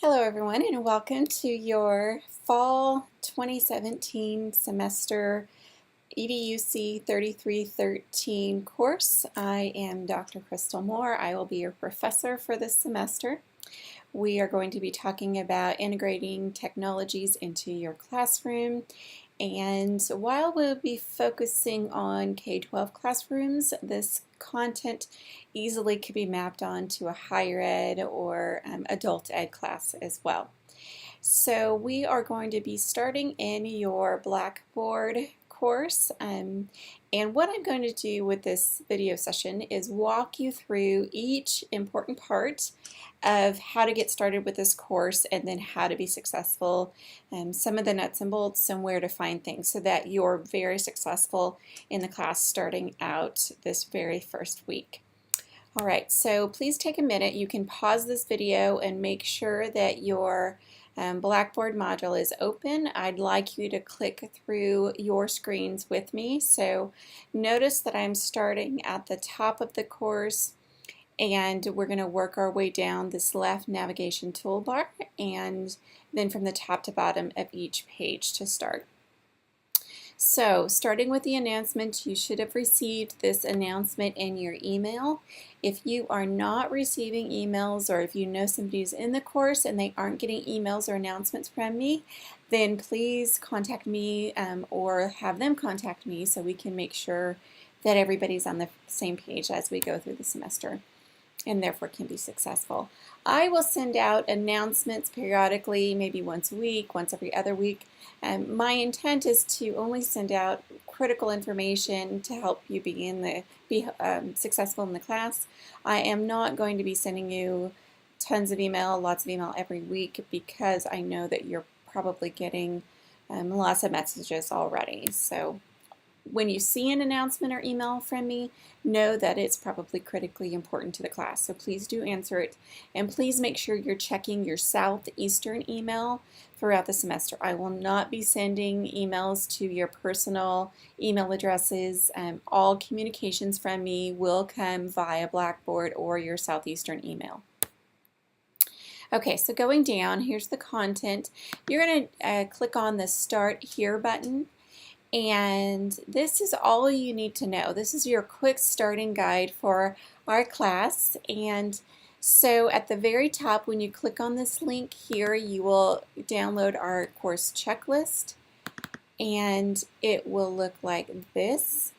Hello everyone and welcome to your Fall 2017 semester EDUC 3313 course. I am Dr. Crystal Moore. I will be your professor for this semester. We are going to be talking about integrating technologies into your classroom. And while we'll be focusing on K-12 classrooms, this content easily could be mapped onto a higher ed or adult ed class as well. So we are going to be starting in your Blackboard course, and what I'm going to do with this video session is walk you through each important part of how to get started with this course and then how to be successful, some of the nuts and bolts and where to find things so that you're very successful in the class starting out this very first week. All right, so please take a minute. You can pause this video and make sure that your Blackboard module is open. I'd like you to click through your screens with me. So notice that I'm starting at the top of the course and we're going to work our way down this left navigation toolbar and then from the top to bottom of each page to start. So, starting with the announcement, you should have received this announcement in your email. If you are not receiving emails, or if you know somebody who's in the course and they aren't getting emails or announcements from me, then please contact me or have them contact me so we can make sure that everybody's on the same page as we go through the semester and therefore can be successful. I will send out announcements periodically, maybe once a week, once every other week. My intent is to only send out critical information to help you be successful in the class. I am not going to be sending you tons of email, lots of email every week because I know that you're probably getting lots of messages already. So when you see an announcement or email from me, know that it's probably critically important to the class. So please do answer it. And please make sure you're checking your Southeastern email throughout the semester. I will not be sending emails to your personal email addresses. All communications from me will come via Blackboard or your Southeastern email. Okay, so going down, here's the content. You're going to click on the Start Here button. And this is all you need to know. This is your quick starting guide for our class. And so at the very top, when you click on this link here, you will download our course checklist. And it will look like this.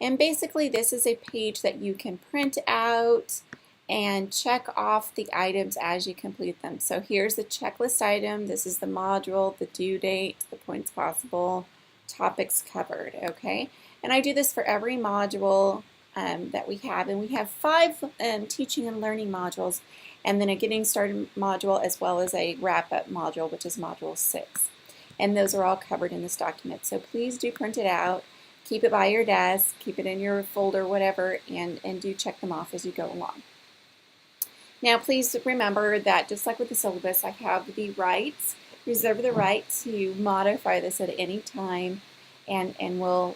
And basically, this is a page that you can print out and check off the items as you complete them. So here's the checklist item. This is the module, the due date, the points possible, topics covered, okay? And I do this for every module that we have, and we have 5 teaching and learning modules, and then a getting started module as well as a wrap-up module, which is module 6. And those are all covered in this document. So please do print it out, keep it by your desk, keep it in your folder, whatever, and do check them off as you go along. Now please remember that just like with the syllabus, I have the rights, reserve the right to modify this at any time and will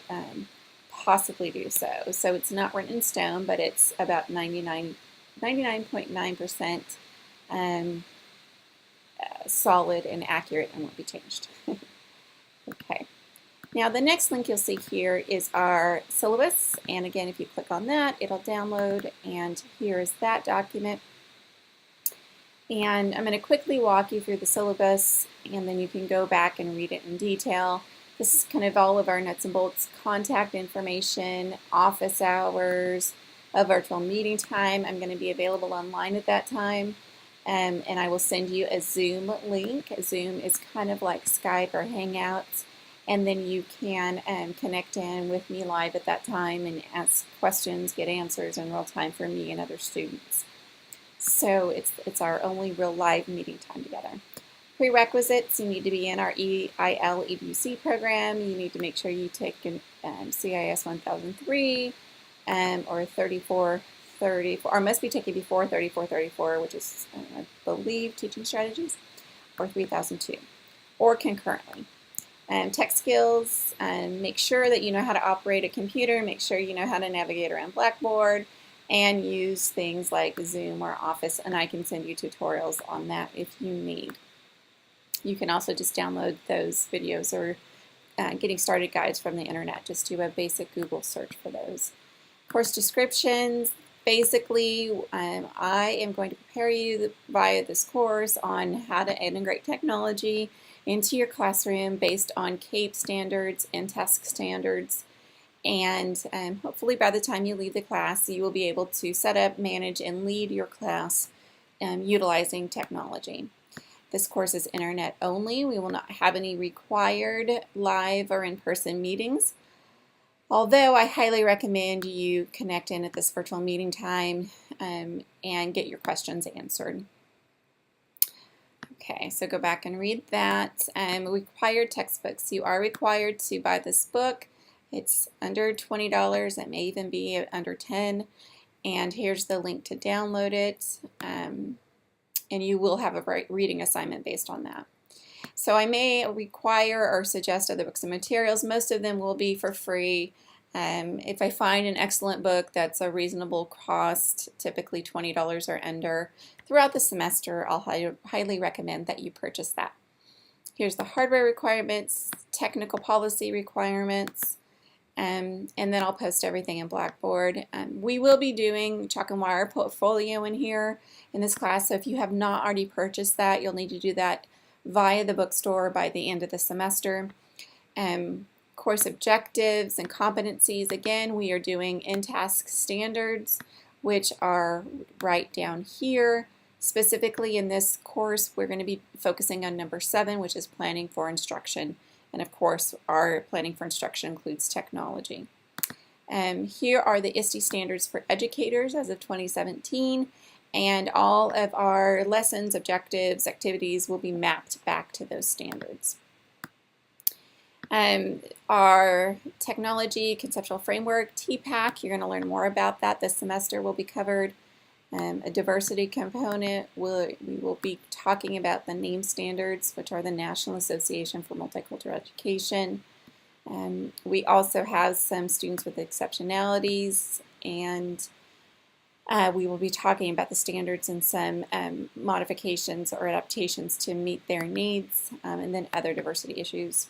possibly do so. So it's not written in stone, but it's about 99.9% solid and accurate and won't be changed. Okay. Now the next link you'll see here is our syllabus, and again if you click on that it'll download, and here is that document. And I'm going to quickly walk you through the syllabus, and then you can go back and read it in detail. This is kind of all of our nuts and bolts, contact information, office hours, a virtual meeting time. I'm going to be available online at that time, and I will send you a Zoom link. Zoom is kind of like Skype or Hangouts, and then you can connect in with me live at that time and ask questions, get answers in real time from me and other students. So it's our only real live meeting time together. Prerequisites, you need to be in our EIL EDUC program. You need to make sure you take CIS 1003 or 3434, or must be taken before 3434, which is, I believe, teaching strategies, or 3002, or concurrently. Tech skills, make sure that you know how to operate a computer, make sure you know how to navigate around Blackboard, and use things like Zoom or Office, and I can send you tutorials on that if you need. You can also just download those videos or getting started guides from the internet. Just do a basic Google search for those. Course descriptions. Basically, I am going to prepare you via this course on how to integrate technology into your classroom based on CAPE standards and TESC standards. And hopefully by the time you leave the class, you will be able to set up, manage, and lead your class utilizing technology. This course is internet only. We will not have any required live or in-person meetings, although I highly recommend you connect in at this virtual meeting time and get your questions answered. Okay, so go back and read that. Required textbooks. You are required to buy this book. It's under $20. It may even be under $10. And here's the link to download it. And you will have a reading assignment based on that. So I may require or suggest other books and materials. Most of them will be for free. If I find an excellent book that's a reasonable cost, typically $20 or under, throughout the semester, I'll highly recommend that you purchase that. Here's the hardware requirements, technical policy requirements, and then I'll post everything in Blackboard. We will be doing Chalk and Wire portfolio in here in this class, so if you have not already purchased that, you'll need to do that via the bookstore by the end of the semester. Course objectives and competencies. Again, we are doing InTASC standards, which are right down here. Specifically in this course, we're going to be focusing on number 7, which is planning for instruction. And of course, our planning for instruction includes technology. Here are the ISTE standards for educators as of 2017, and all of our lessons, objectives, activities will be mapped back to those standards. Our technology conceptual framework, TPAC, you're going to learn more about that this semester, will be covered. A diversity component, we will be talking about the NAME standards, which are the National Association for Multicultural Education. We also have some students with exceptionalities, and we will be talking about the standards and some modifications or adaptations to meet their needs, and then other diversity issues.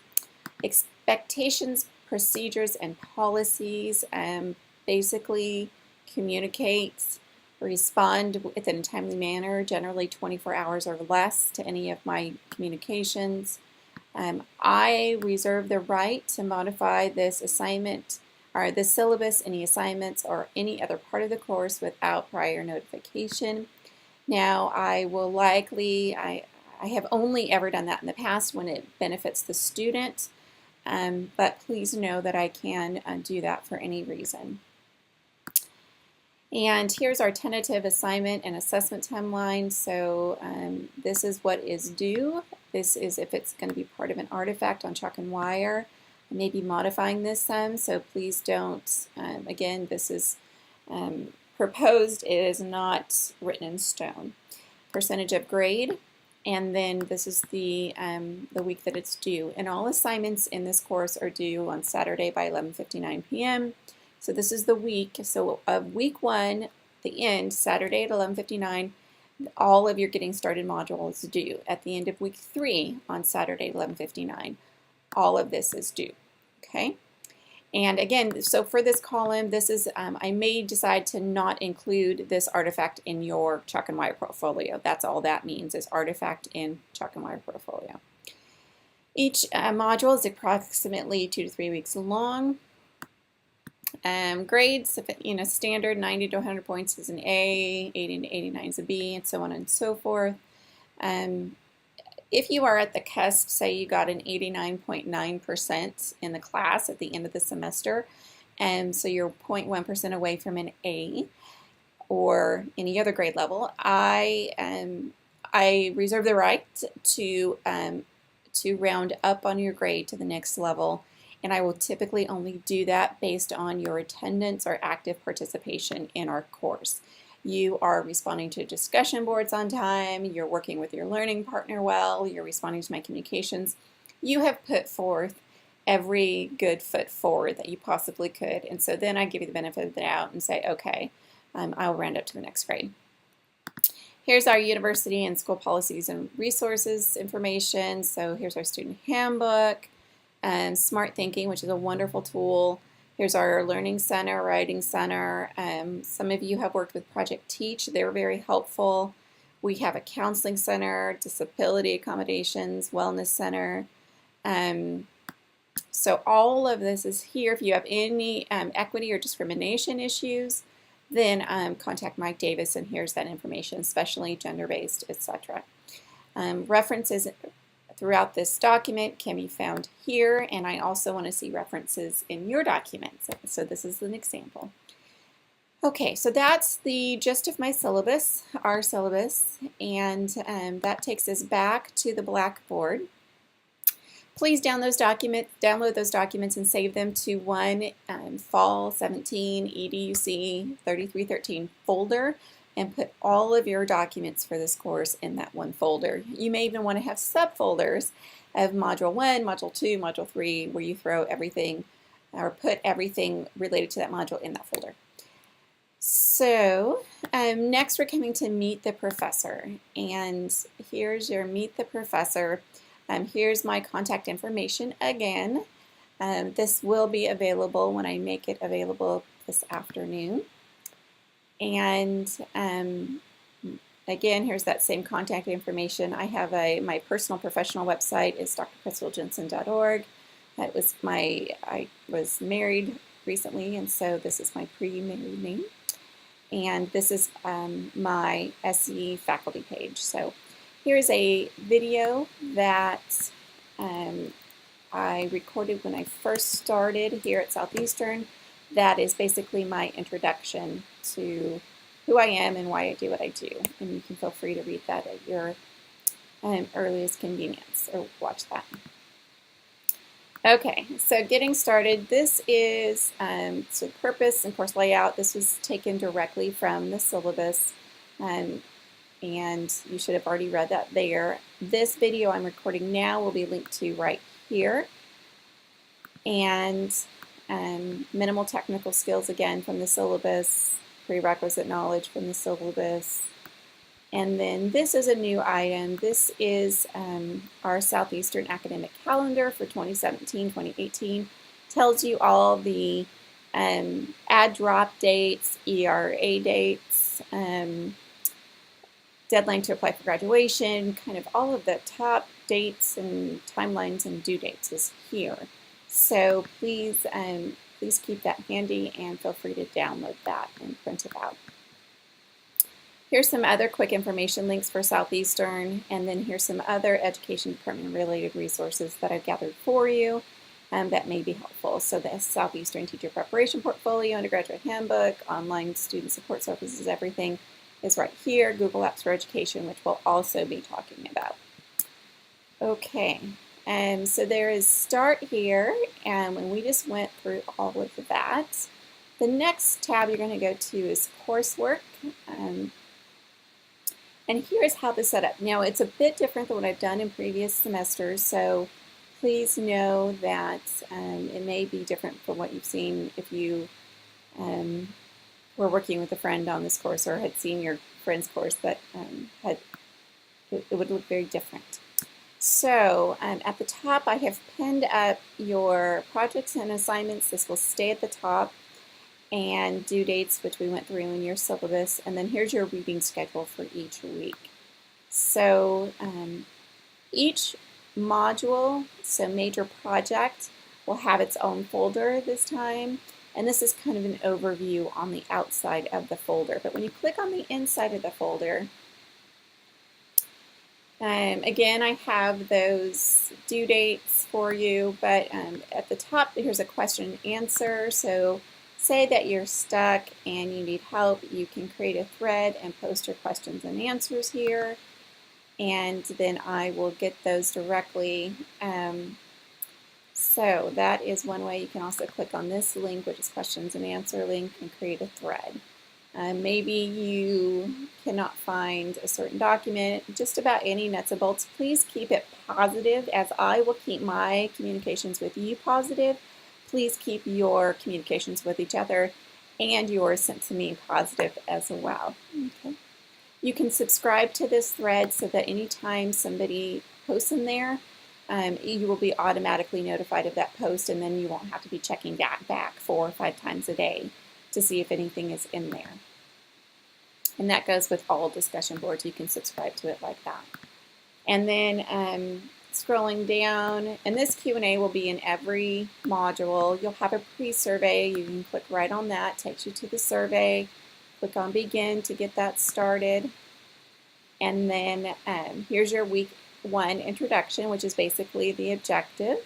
Expectations, procedures, and policies basically communicate, respond within a timely manner, generally 24 hours or less to any of my communications. I reserve the right to modify this assignment or this syllabus, any assignments, or any other part of the course without prior notification. Now, I will likely, I have only ever done that in the past when it benefits the student, but please know that I can do that for any reason. And here's our tentative assignment and assessment timeline. So this is what is due. This is if it's going to be part of an artifact on Chalk and Wire. I may be modifying this some, so please don't. Again, this is proposed. It is not written in stone. Percentage of grade, and then this is the week that it's due. And all assignments in this course are due on Saturday by 11:59 p.m. So this is the week. So of week 1, the end, Saturday at 11:59, all of your Getting Started modules due. At the end of week 3 on Saturday at 11:59, all of this is due. Okay? And again, so for this column, this is, I may decide to not include this artifact in your Chalk and Wire portfolio. That's all that means, is artifact in Chalk and Wire portfolio. Each module is approximately 2 to 3 weeks long. Grades, standard 90 to 100 points is an A, 80 to 89 is a B, and so on and so forth. If you are at the cusp, say you got an 89.9% in the class at the end of the semester, so you're 0.1% away from an A or any other grade level, I reserve the right to round up on your grade to the next level. And I will typically only do that based on your attendance or active participation in our course. You are responding to discussion boards on time, you're working with your learning partner well, you're responding to my communications. You have put forth every good foot forward that you possibly could. And so then I give you the benefit of the doubt and say, okay, I'll round up to the next grade. Here's our university and school policies and resources information. So here's our student handbook, Smart Thinking, which is a wonderful tool. Here's our Learning Center, Writing Center. Some of you have worked with Project Teach. They're very helpful. We have a Counseling Center, Disability Accommodations, Wellness Center. So all of this is here. If you have any equity or discrimination issues, then contact Mike Davis, and here's that information, especially gender-based, etc. References throughout this document can be found here, and I also want to see references in your documents. So this is an example. Okay, so that's the gist of my syllabus, our syllabus, and that takes us back to the Blackboard. Please download those documents and save them to one Fall 17 EDUC 3313 folder, and put all of your documents for this course in that one folder. You may even want to have subfolders of Module 1, Module 2, Module 3, where you throw everything or put everything related to that module in that folder. So next we're coming to Meet the Professor, and here's your Meet the Professor. Here's my contact information again. This will be available when I make it available this afternoon. And again, here's that same contact information. I have my personal professional website is drcrystaljensen.org. I was married recently, and so this is my pre-married name. And this is my SE faculty page. So here's a video that I recorded when I first started here at Southeastern. That is basically my introduction to who I am and why I do what I do. And you can feel free to read that at your earliest convenience, or watch that. Okay, so getting started, this is so purpose and course layout. This was taken directly from the syllabus, and you should have already read that there. This video I'm recording now will be linked to right here. And minimal technical skills, again, from the syllabus, prerequisite knowledge from the syllabus. And then this is a new item. This is our Southeastern academic calendar for 2017-2018. Tells you all the add drop dates, ERA dates, deadline to apply for graduation, kind of all of the top dates and timelines and due dates is here. So please, please keep that handy and feel free to download that and print it out. Here's some other quick information links for Southeastern, and then here's some other education department related resources that I've gathered for you that may be helpful. So the Southeastern Teacher Preparation Portfolio, Undergraduate Handbook, Online Student Support Services, everything is right here. Google Apps for Education, which we'll also be talking about. Okay, so there is Start here, and when we just went through all of that, the next tab you're going to go to is Coursework. And here's how to set up. Now, it's a bit different than what I've done in previous semesters, so please know that it may be different from what you've seen if you were working with a friend on this course or had seen your friend's course that it would look very different. So at the top, I have pinned up your projects and assignments. This will stay at the top, and due dates, which we went through in your syllabus, and then here's your reading schedule for each week. So each module, so major project, will have its own folder this time, and this is kind of an overview on the outside of the folder. But when you click on the inside of the folder, again, I have those due dates for you, but at the top, here's a question and answer. So say that you're stuck and you need help, you can create a thread and post your questions and answers here, and then I will get those directly. So that is one way. You can also click on this link, which is questions and answer link, and create a thread. Maybe you cannot find a certain document, just about any nuts and bolts. Please keep it positive, as I will keep my communications with you positive. Please keep your communications with each other and yours sent to me positive as well. Okay. You can subscribe to this thread so that anytime somebody posts in there, you will be automatically notified of that post, and then you won't have to be checking that back 4 or 5 times a day to see if anything is in there. And that goes with all discussion boards. You can subscribe to it like that. And then scrolling down, and this Q&A will be in every module. You'll have a pre-survey. You can click right on that. It takes you to the survey. Click on Begin to get that started. And then here's your week 1 introduction, which is basically the objective.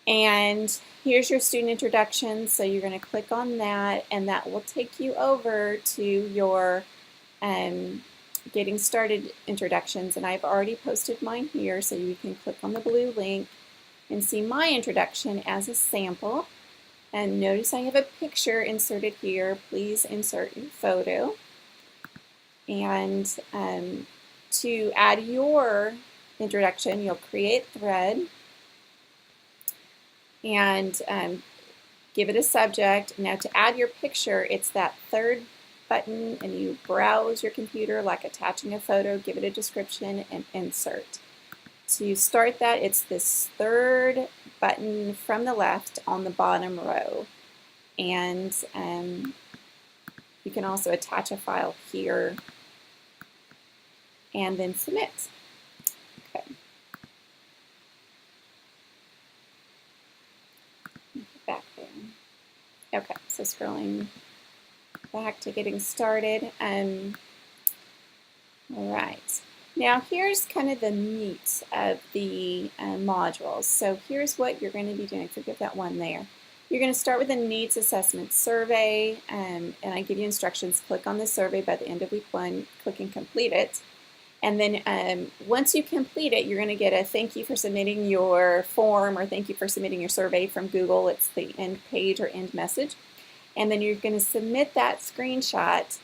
And here's your student introduction, so you're going to click on that, and that will take you over to your getting started introductions. And I've already posted mine here, so you can click on the blue link and see my introduction as a sample. And notice I have a picture inserted here. Please insert your photo. And to add your introduction, you'll create thread and give it a subject. Now to add your picture, it's that third button, and you browse your computer like attaching a photo, give it a description, and insert. To start that, it's this third button from the left on the bottom row. And you can also attach a file here and then submit. Okay. Back there. Okay, so scrolling back to getting started. All right. Now here's kind of the meat of the modules. So here's what you're going to be doing. Forget that one there. You're going to start with a needs assessment survey, and I give you instructions. Click on the survey by the end of week 1, click and complete it. And then once you complete it, you're going to get a thank you for submitting your form, or thank you for submitting your survey from Google. It's the end page or end message. And then you're going to submit that screenshot.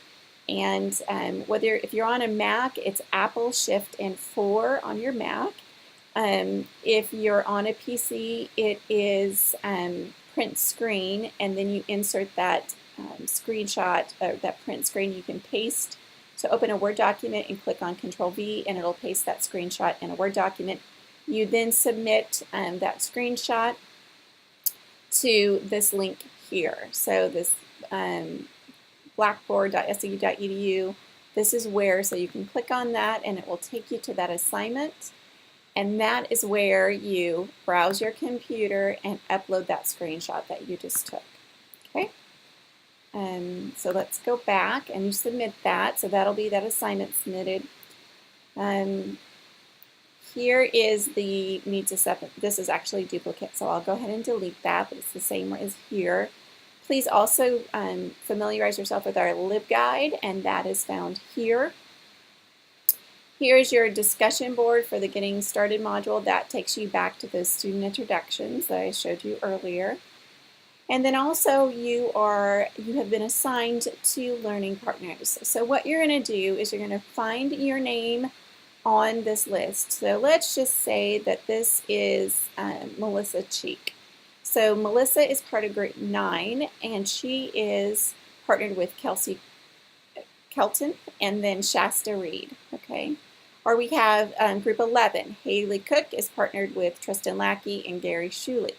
And if you're on a Mac, it's Apple Shift and 4 on your Mac. If you're on a PC, it is print screen, and then you insert that screenshot, that print screen. You can paste to open a Word document and click on Control-V, and it'll paste that screenshot in a Word document. You then submit that screenshot to this link here. So this blackboard.su.edu, this is where, so you can click on that and it will take you to that assignment, and that is where you browse your computer and upload that screenshot that you just took. Okay, so let's go back and you submit that, so that'll be that assignment submitted. Here is the needs assessment. This is actually duplicate, so I'll go ahead and delete that, but it's the same as here. Please also familiarize yourself with our LibGuide, and that is found here. Here's your discussion board for the Getting Started module. That takes you back to those student introductions that I showed you earlier. And then also you have been assigned to learning partners. So what you're going to do is you're going to find your name on this list. So let's just say that this is Melissa Cheek. So Melissa is part of group 9, and she is partnered with Kelsey Kelton and then Shasta Reed. Okay. Or we have group 11. Haley Cook is partnered with Tristan Lackey and Gary Shuley.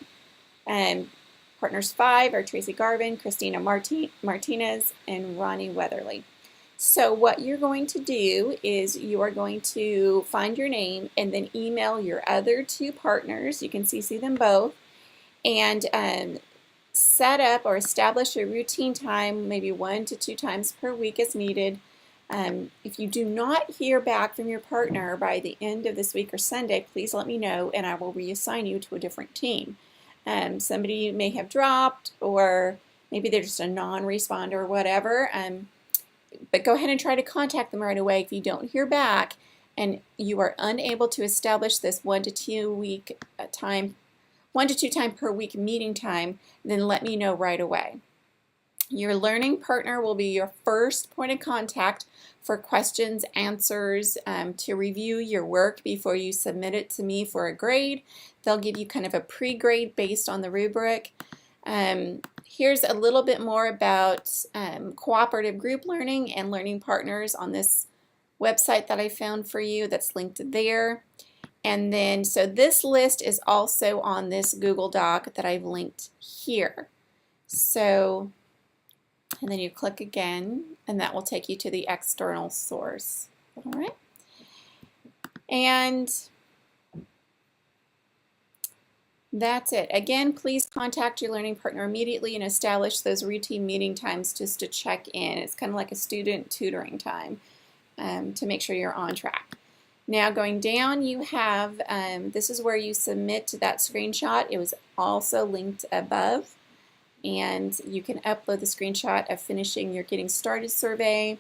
Partners 5 are Tracy Garvin, Christina Martinez, and Ronnie Weatherly. So what you're going to do is you are going to find your name and then email your other 2 partners. You can CC them both, and set up or establish a routine time, maybe 1 to 2 times per week as needed. If you do not hear back from your partner by the end of this week or Sunday, please let me know and I will reassign you to a different team. Somebody may have dropped, or maybe they're just a non-responder or whatever, but go ahead and try to contact them right away. If you don't hear back and you are unable to establish this 1 to 2 time per week meeting time, then let me know right away. Your learning partner will be your first point of contact for questions, answers, to review your work before you submit it to me for a grade. They'll give you kind of a pre-grade based on the rubric. Here's a little bit more about cooperative group learning and learning partners on this website that I found for you that's linked there. And then, so this list is also on this Google Doc that I've linked here. So, and then you click again, and that will take you to the external source. All right. And that's it. Again, please contact your learning partner immediately and establish those routine meeting times just to check in. It's kind of like a student tutoring time to make sure you're on track. Now going down, you have, this is where you submit that screenshot. It was also linked above. And you can upload the screenshot of finishing your Getting Started survey.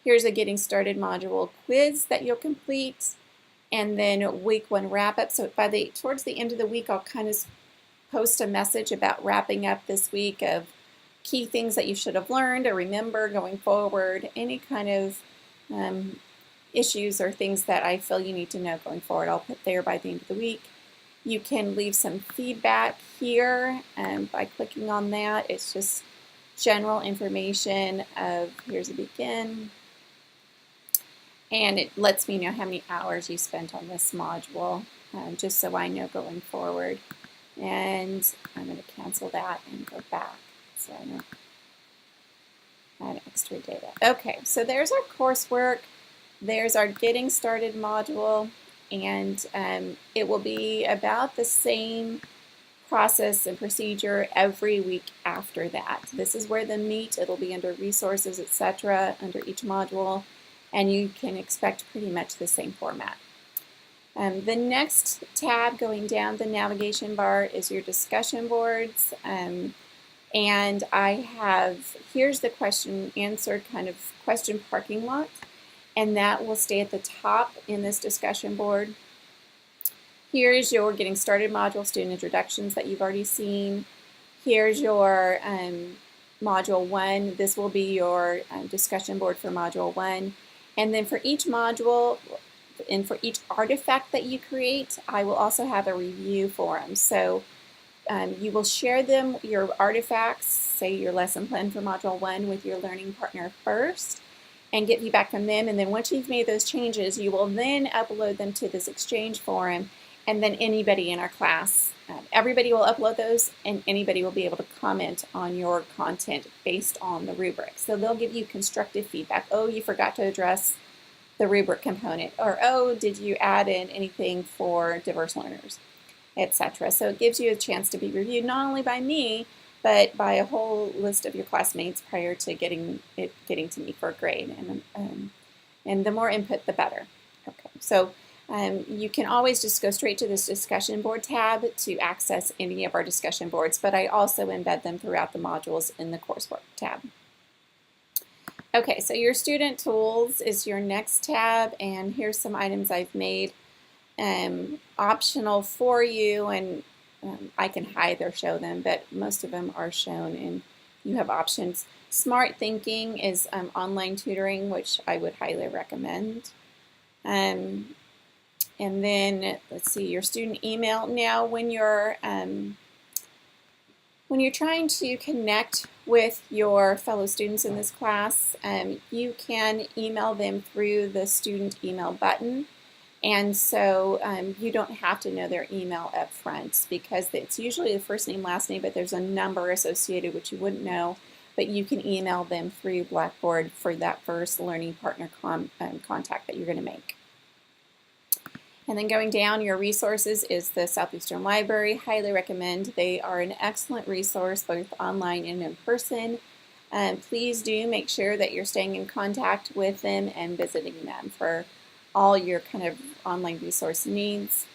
Here's a Getting Started module quiz that you'll complete. And then week 1 wrap up. So towards the end of the week, I'll kind of post a message about wrapping up this week of key things that you should have learned or remember going forward, any kind of issues or things that I feel you need to know going forward. I'll put there by the end of the week. You can leave some feedback here by clicking on that. It's just general information of here's a begin. And it lets me know how many hours you spent on this module, just so I know going forward. And I'm going to cancel that and go back so I don't add extra data. Okay, so there's our coursework. There's our Getting Started module. And it will be about the same process and procedure every week after that. This is where the meat, it'll be under resources, etc., under each module. And you can expect pretty much the same format. The next tab going down the navigation bar is your discussion boards. And I have, here's the question answered kind of question parking lot. And that will stay at the top in this discussion board. Here's your Getting Started module, student introductions that you've already seen. Here's your module 1. This will be your discussion board for module 1. And then for each module and for each artifact that you create, I will also have a review forum. So you will share them, your artifacts, say your lesson plan for module 1 with your learning partner first and get feedback from them. And then once you've made those changes, you will then upload them to this exchange forum, and then anybody in our class, everybody will upload those, and anybody will be able to comment on your content based on the rubric. So they'll give you constructive feedback. Oh, you forgot to address the rubric component, or oh, did you add in anything for diverse learners, etc. So it gives you a chance to be reviewed not only by me, but by a whole list of your classmates prior to getting to me for a grade. And the more input, the better. Okay, so you can always just go straight to this discussion board tab to access any of our discussion boards, but I also embed them throughout the modules in the coursework tab. Okay, so your student tools is your next tab, and here's some items I've made optional for you, and I can hide or show them, but most of them are shown and you have options. Smart Thinking is online tutoring, which I would highly recommend. And then let's see, your student email. Now when you're trying to connect with your fellow students in this class, you can email them through the student email button. And so you don't have to know their email up front because it's usually the first name, last name, but there's a number associated which you wouldn't know, but you can email them through Blackboard for that first learning partner contact that you're going to make. And then going down, your resources is the Southeastern Library. Highly recommend. They are an excellent resource both online and in person. Please do make sure that you're staying in contact with them and visiting them for all your kind of online resource needs.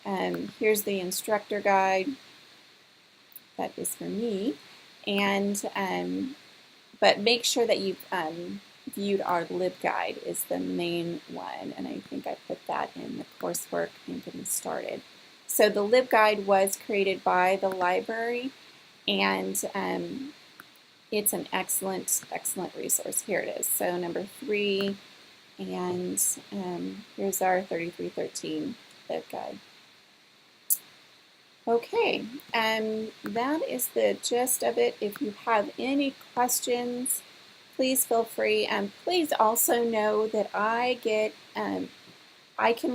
Here's the instructor guide. That is for me. And but make sure that you've viewed our LibGuide is the main one, and I think I put that in the coursework and Getting Started. So the LibGuide was created by the library, and it's an excellent resource. Here it is. So number 3. And here's our 3313 LibGuide. Okay, and that is the gist of it. If you have any questions, please feel free. And please also know that I can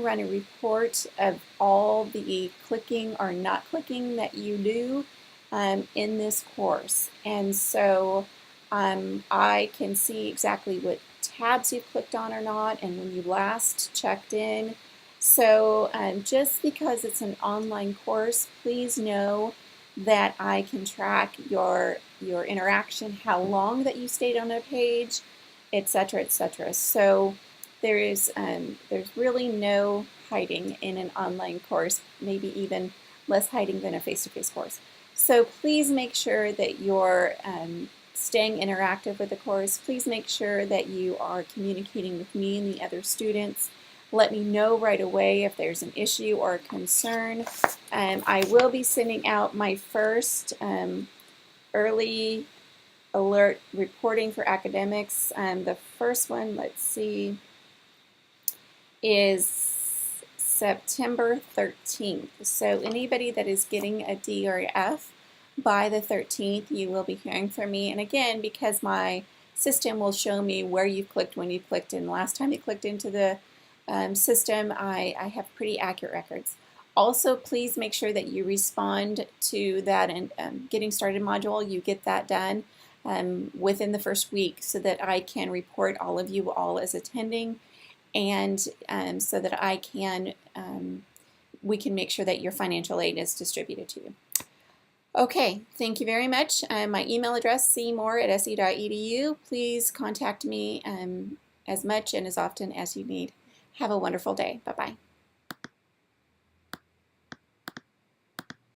run a report of all the clicking or not clicking that you do in this course. And so I can see exactly what tabs you've clicked on or not and when you last checked in. So just because it's an online course, please know that I can track your interaction, how long that you stayed on a page, etc., etc. So there's really no hiding in an online course, maybe even less hiding than a face-to-face course. So please make sure that you're staying interactive with the course. Please make sure that you are communicating with me and the other students. Let me know right away if there's an issue or a concern. I will be sending out my first early alert reporting for academics. The first one, let's see, is September 13th. So anybody that is getting a D or F by the 13th, you will be hearing from me. And again, because my system will show me where you clicked, when you clicked, and last time you clicked into the system, I have pretty accurate records. Also, please make sure that you respond to that and getting started module. You get that done within the first week so that I can report all of you all as attending, and so that we can make sure that your financial aid is distributed to you. Okay, thank you very much. My email address, cmoore@se.edu. Please contact me as much and as often as you need. Have a wonderful day. Bye-bye.